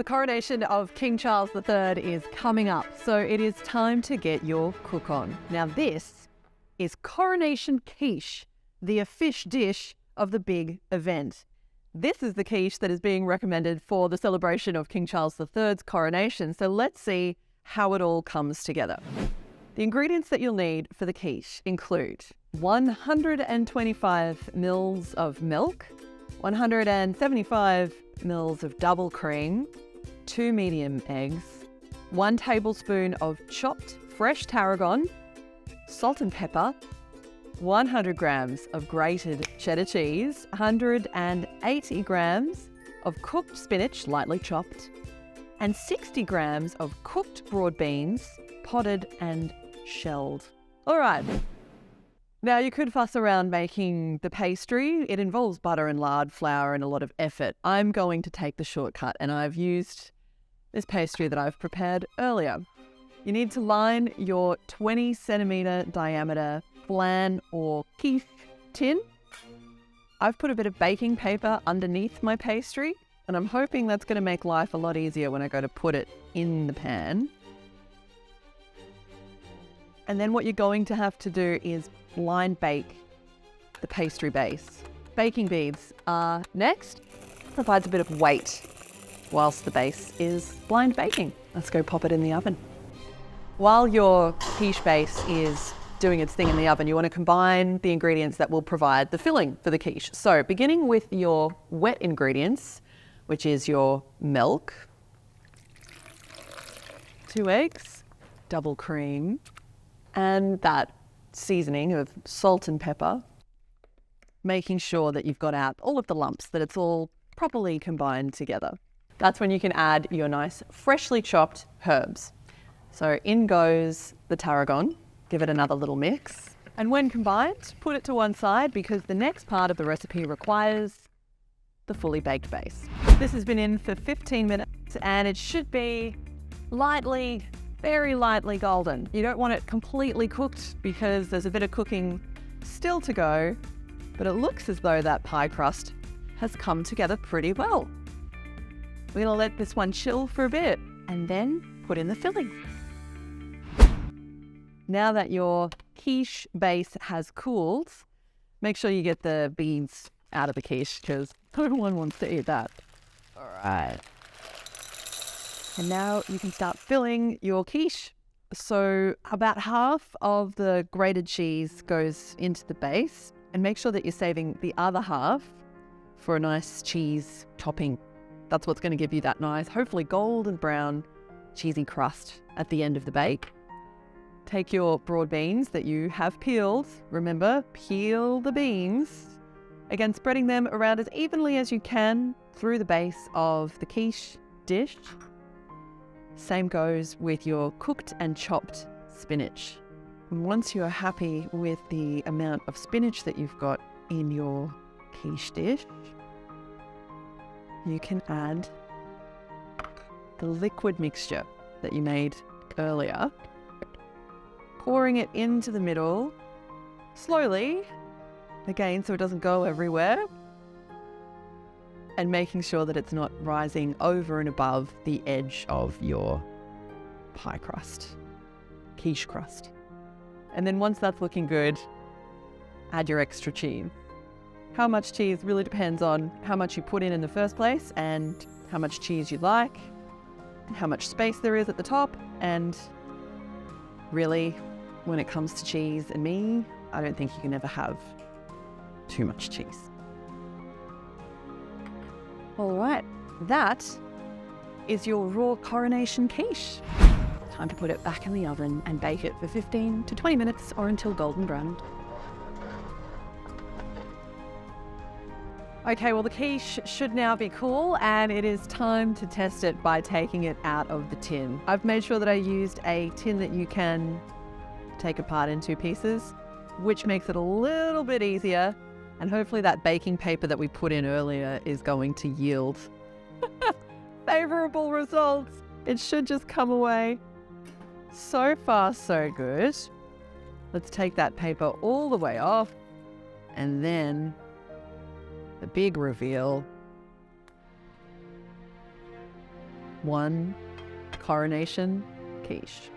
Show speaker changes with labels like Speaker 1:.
Speaker 1: The coronation of King Charles III is coming up, so it is time to get your cook on. Now this is Coronation Quiche, the official dish of the big event. This is the quiche that is being recommended for the celebration of King Charles III's coronation, so let's see how it all comes together. The ingredients that you'll need for the quiche include 125 ml of milk, 175 ml of double cream, 2 medium eggs, 1 tablespoon of chopped fresh tarragon, salt and pepper, 100 grams of grated cheddar cheese, 180 grams of cooked spinach, lightly chopped, and 60 grams of cooked broad beans, potted and shelled. All right. Now you could fuss around making the pastry. It involves butter and lard, flour and a lot of effort. I'm going to take the shortcut and I've used this pastry that I've prepared earlier. You need to line your 20 centimetre diameter flan or quiche tin. I've put a bit of baking paper underneath my pastry and I'm hoping that's going to make life a lot easier when I go to put it in the pan. And then what you're going to have to do is blind bake the pastry base. Baking beads are next. Provides a bit of weight whilst the base is blind baking. Let's go pop it in the oven. While your quiche base is doing its thing in the oven, you want to combine the ingredients that will provide the filling for the quiche. So beginning with your wet ingredients, which is your milk, 2 eggs, double cream, and that seasoning of salt and pepper, making sure that you've got out all of the lumps, that it's all properly combined together. That's when you can add your nice freshly chopped herbs. So in goes the tarragon, give it another little mix. And when combined, put it to one side because the next part of the recipe requires the fully baked base. This has been in for 15 minutes and it should be lightly, very lightly golden. You don't want it completely cooked because there's a bit of cooking still to go, but it looks as though that pie crust has come together pretty well. We're gonna let this one chill for a bit and then put in the filling. Now that your quiche base has cooled, make sure you get the beans out of the quiche because no one wants to eat that. All right. And now you can start filling your quiche. So about half of the grated cheese goes into the base and make sure that you're saving the other half for a nice cheese topping. That's what's going to give you that nice, hopefully golden brown, cheesy crust at the end of the bake. Take your broad beans that you have peeled. Remember, peel the beans. Again, spreading them around as evenly as you can through the base of the quiche dish. Same goes with your cooked and chopped spinach. And once you're happy with the amount of spinach that you've got in your quiche dish, you can add the liquid mixture that you made earlier, pouring it into the middle slowly, again, so it doesn't go everywhere, and making sure that it's not rising over and above the edge of your pie crust, quiche crust. And then once that's looking good, add your extra cheese. How much cheese really depends on how much you put in the first place and how much cheese you like, and how much space there is at the top. And really, when it comes to cheese and me, I don't think you can ever have too much cheese. All right, that is your raw coronation quiche. Time to put it back in the oven and bake it for 15 to 20 minutes or until golden brown. Okay, well the quiche should now be cool and it is time to test it by taking it out of the tin. I've made sure that I used a tin that you can take apart in 2 pieces, which makes it a little bit easier. And hopefully that baking paper that we put in earlier is going to yield favorable results. It should just come away. So far, so good. Let's take that paper all the way off. And then the big reveal. one Coronation Quiche.